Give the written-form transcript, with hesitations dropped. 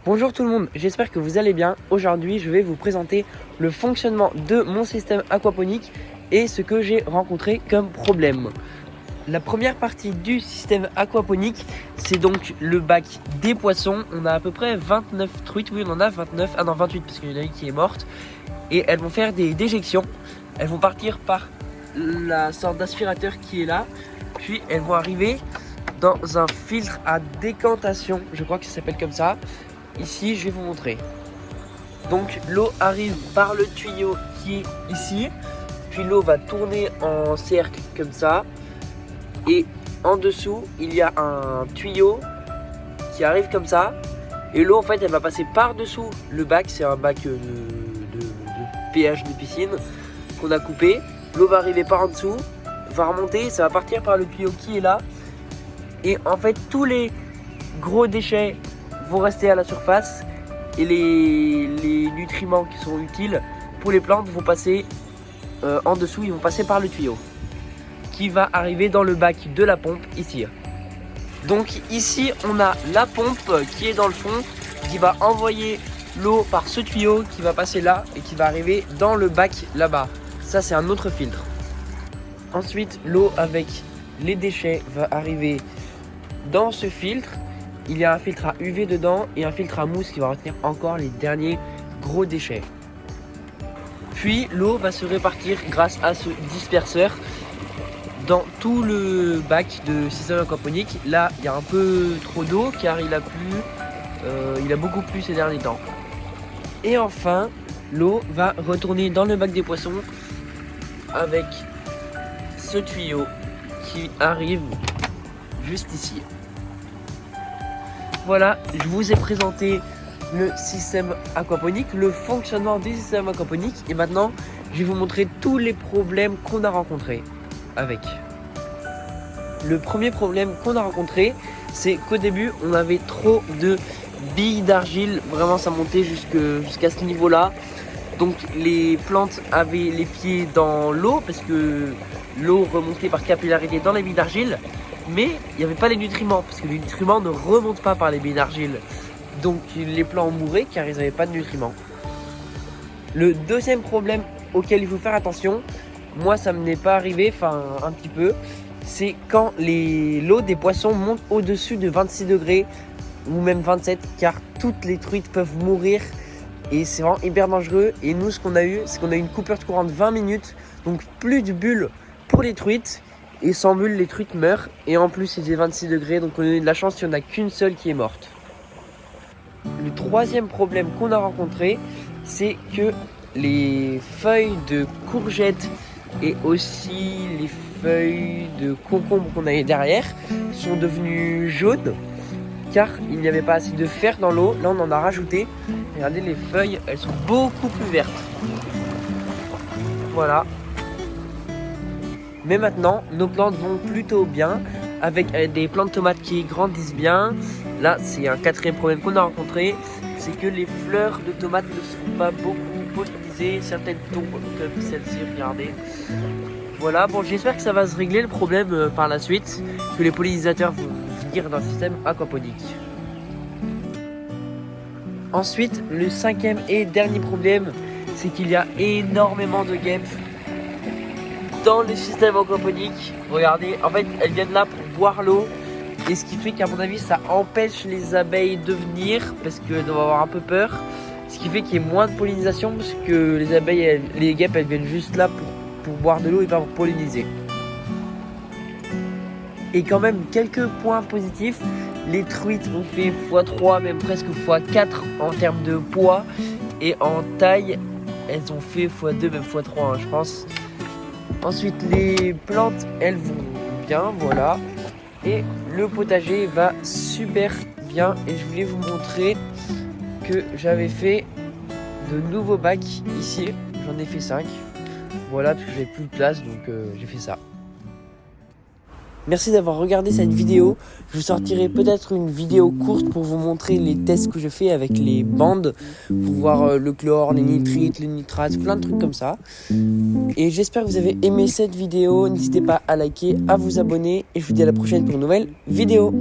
Bonjour tout le monde, j'espère que vous allez bien. Aujourd'hui, je vais vous présenter le fonctionnement de mon système aquaponique et ce que j'ai rencontré comme problème. La première partie du système aquaponique, c'est donc le bac des poissons. On a à peu près 29 truites, oui on en a 29, ah non 28 parce qu'il y en a une qui est morte. Et elles vont faire des déjections, elles vont partir par la sorte d'aspirateur qui est là, puis elles vont arriver dans un filtre à décantation, je crois que ça s'appelle comme ça. Ici, je vais vous montrer. Donc l'eau arrive par le tuyau qui est ici, puis l'eau va tourner en cercle comme ça, et en dessous il y a un tuyau qui arrive comme ça, et l'eau en fait elle va passer par dessous le bac. C'est un bac de pH de piscine qu'on a coupé. L'eau va arriver par en dessous, va remonter, ça va partir par le tuyau qui est là, et en fait tous les gros déchets vont rester à la surface et les nutriments qui sont utiles pour les plantes vont passer en dessous, ils vont passer par le tuyau qui va arriver dans le bac de la pompe ici. Donc ici on a la pompe qui est dans le fond, qui va envoyer l'eau par ce tuyau qui va passer là et qui va arriver dans le bac là-bas. Ça c'est un autre filtre. Ensuite l'eau avec les déchets va arriver dans ce filtre. Il y a un filtre à UV dedans et un filtre à mousse qui va retenir encore les derniers gros déchets. Puis l'eau va se répartir grâce à ce disperseur dans tout le bac de système aquaponique. Là il y a un peu trop d'eau car il a beaucoup plu ces derniers temps. Et enfin l'eau va retourner dans le bac des poissons avec ce tuyau qui arrive juste ici. Voilà, je vous ai présenté le système aquaponique, le fonctionnement du système aquaponique, et maintenant je vais vous montrer tous les problèmes qu'on a rencontrés avec. Le premier problème qu'on a rencontré, c'est qu'au début on avait trop de billes d'argile, vraiment ça montait jusqu'à ce niveau là. Donc les plantes avaient les pieds dans l'eau parce que l'eau remontait par capillarité dans les billes d'argile. Mais il n'y avait pas les nutriments, parce que les nutriments ne remontent pas par les billes d'argile. Donc les plants mouraient car ils n'avaient pas de nutriments. Le deuxième problème auquel il faut faire attention, moi ça ne m'est pas arrivé, enfin un petit peu, c'est quand l'eau des poissons monte au-dessus de 26 degrés ou même 27, car toutes les truites peuvent mourir et c'est vraiment hyper dangereux. Et nous ce qu'on a eu, c'est qu'on a eu une coupure de courant de 20 minutes, donc plus de bulles pour les truites. Et sans bulles, les truites meurent. Et en plus, il faisait 26 degrés. Donc on a eu de la chance, il n'y en a qu'une seule qui est morte. Le troisième problème qu'on a rencontré, c'est que les feuilles de courgettes et aussi les feuilles de concombre qu'on avait derrière sont devenues jaunes. Car il n'y avait pas assez de fer dans l'eau. Là, on en a rajouté. Regardez, les feuilles, elles sont beaucoup plus vertes. Voilà. Mais maintenant, nos plantes vont plutôt bien, avec des plantes de tomates qui grandissent bien. Là, c'est un quatrième problème qu'on a rencontré, c'est que les fleurs de tomates ne sont pas beaucoup pollinisées. Certaines tombent, comme celle-ci, regardez. Voilà, bon, j'espère que ça va se régler le problème par la suite, que les pollinisateurs vont venir dans le système aquaponique. Ensuite, le cinquième et dernier problème, c'est qu'il y a énormément de guêpes dans le système aquaponique. Regardez, en fait elles viennent là pour boire l'eau, et ce qui fait qu'à mon avis ça empêche les abeilles de venir parce qu'elles doivent avoir un peu peur, ce qui fait qu'il y ait moins de pollinisation parce que les abeilles, les guêpes elles viennent juste là pour boire de l'eau et pas pour polliniser. Et quand même quelques points positifs, les truites ont fait x3, même presque x4 en termes de poids, et en taille elles ont fait x2, même x3 hein, je pense. Ensuite les plantes elles vont bien, voilà, et le potager va super bien. Et je voulais vous montrer que j'avais fait de nouveaux bacs ici, j'en ai fait 5, voilà, parce que j'avais plus de place donc j'ai fait ça. Merci d'avoir regardé cette vidéo. Je vous sortirai peut-être une vidéo courte pour vous montrer les tests que je fais avec les bandes, pour voir le chlore, les nitrites, les nitrates, plein de trucs comme ça. Et j'espère que vous avez aimé cette vidéo. N'hésitez pas à liker, à vous abonner, et je vous dis à la prochaine pour une nouvelle vidéo.